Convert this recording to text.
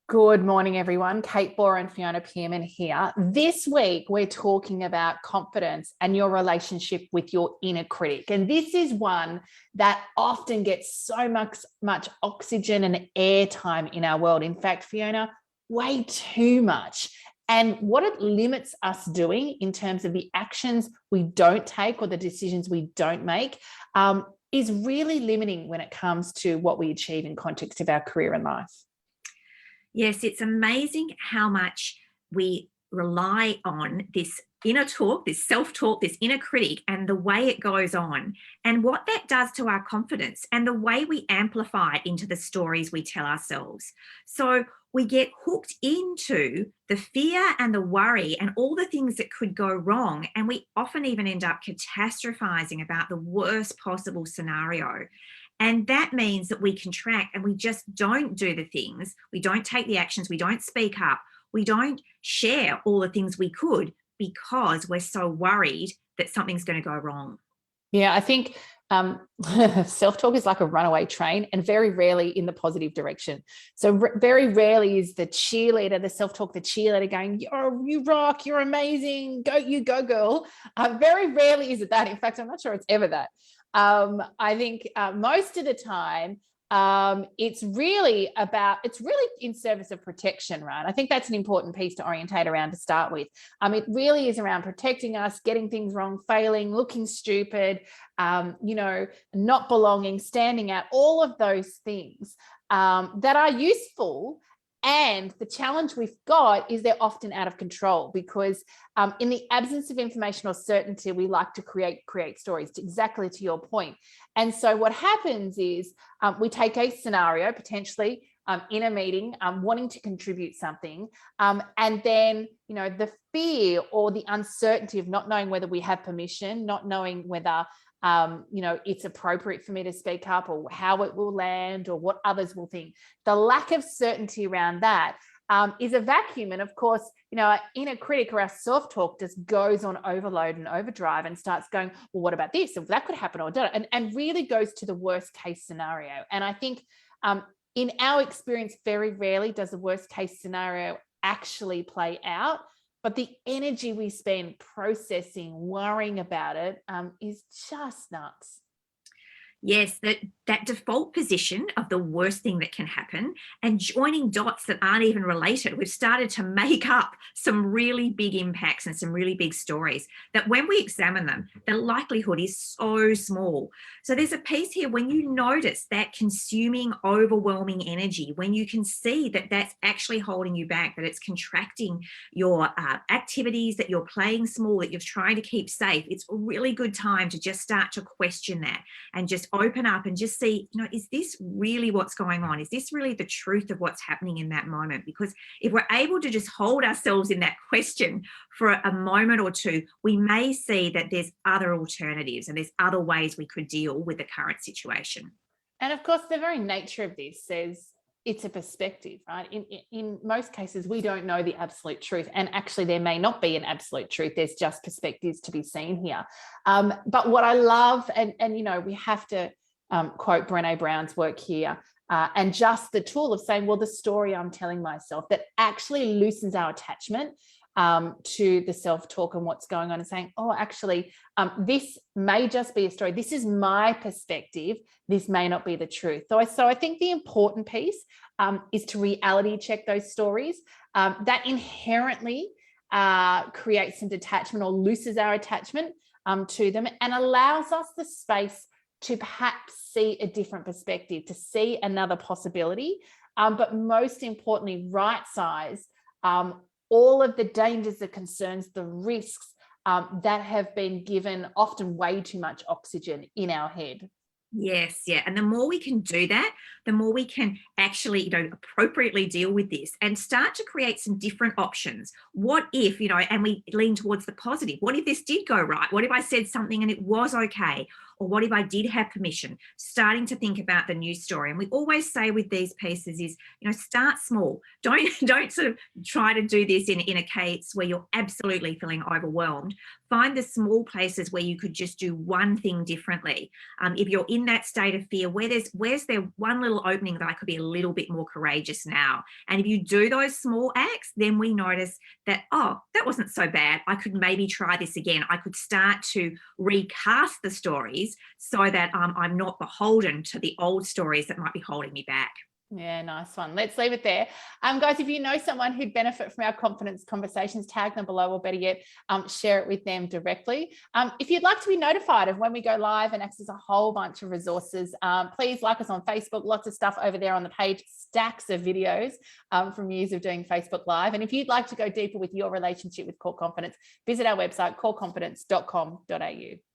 Good morning, everyone. Kate Borer and Fiona Pearman here. This week, we're talking about confidence and your relationship with your inner critic. And this is one that often gets so much oxygen and airtime in our world. In fact, Fiona, way too much. And what it limits us doing in terms of the actions we don't take or the decisions we don't make is really limiting when it comes to what we achieve in context of our career and life. Yes, it's amazing how much we rely on this inner talk, this self-talk, this inner critic, and the way it goes on, and what that does to our confidence and the way we amplify it into the stories we tell ourselves. So we get hooked into the fear and the worry and all the things that could go wrong. And we often even end up catastrophizing about the worst possible scenario. And that means that we contract and we just don't do the things. We don't take the actions. We don't speak up. We don't share all the things we could because we're so worried that something's going to go wrong. Yeah, I think self-talk is like a runaway train, and very rarely in the positive direction. So very rarely is the cheerleader, the self-talk, the cheerleader going, you rock, you're amazing, you go girl. Very rarely is it that. In fact, I'm not sure it's ever that. I think most of the time, it's really in service of protection, right? I think that's an important piece to orientate around to start with. It really is around protecting us, getting things wrong, failing, looking stupid, not belonging, standing out, all of those things that are useful. And the challenge we've got is they're often out of control because in the absence of information or certainty, we like to create stories, exactly to your point. And so what happens is we take a scenario, potentially in a meeting, wanting to contribute something, and then, the fear or the uncertainty of not knowing whether we have permission, not knowing whether it's appropriate for me to speak up or how it will land or what others will think. The lack of certainty around that is a vacuum. And of course, our inner critic or our self-talk just goes on overload and overdrive and starts going, well, what about this? If that could happen or and really goes to the worst case scenario. And I think in our experience, very rarely does the worst case scenario actually play out. But the energy we spend processing, worrying about it is just nuts. Yes, that default position of the worst thing that can happen and joining dots that aren't even related. We've started to make up some really big impacts and some really big stories that when we examine them, the likelihood is so small. So there's a piece here when you notice that consuming, overwhelming energy, when you can see that that's actually holding you back, that it's contracting your activities, that you're playing small, that you're trying to keep safe, it's a really good time to just start to question that and just open up and just see, is this really what's going on? Is this really the truth of what's happening in that moment? Because if we're able to just hold ourselves in that question for a moment or two, we may see that there's other alternatives and there's other ways we could deal with the current situation. And of course, the very nature of this says it's a perspective, right? In most cases, we don't know the absolute truth. And actually, there may not be an absolute truth. There's just perspectives to be seen here. But what I love, and we have to quote Brené Brown's work here, and just the tool of saying, well, the story I'm telling myself that actually loosens our attachment to the self-talk and what's going on, and saying, oh, actually, this may just be a story. This is my perspective. This may not be the truth. So I think the important piece is to reality check those stories. That inherently creates some detachment or loosens our attachment to them and allows us the space to perhaps see a different perspective, to see another possibility, but most importantly, right size all of the dangers, the concerns, the risks that have been given often way too much oxygen in our head. Yes, yeah. And the more we can do that, the more we can actually, appropriately deal with this and start to create some different options. What if, and we lean towards the positive. What if this did go right? What if I said something and it was okay? Or what if I did have permission? Starting to think about the news story. And we always say with these pieces is, start small. Don't sort of try to do this in a case where you're absolutely feeling overwhelmed. Find the small places where you could just do one thing differently. If you're in that state of fear, where's there one little opening that I could be a little bit more courageous now? And if you do those small acts, then we notice that, oh, that wasn't so bad. I could maybe try this again. I could start to recast the stories so that I'm not beholden to the old stories that might be holding me back. Yeah, nice one. Let's leave it there. Guys, if you know someone who'd benefit from our confidence conversations, tag them below, or better yet, share it with them directly. If you'd like to be notified of when we go live and access a whole bunch of resources, please like us on Facebook. Lots of stuff over there on the page, stacks of videos from years of doing Facebook Live. And if you'd like to go deeper with your relationship with core confidence, visit our website, coreconfidence.com.au.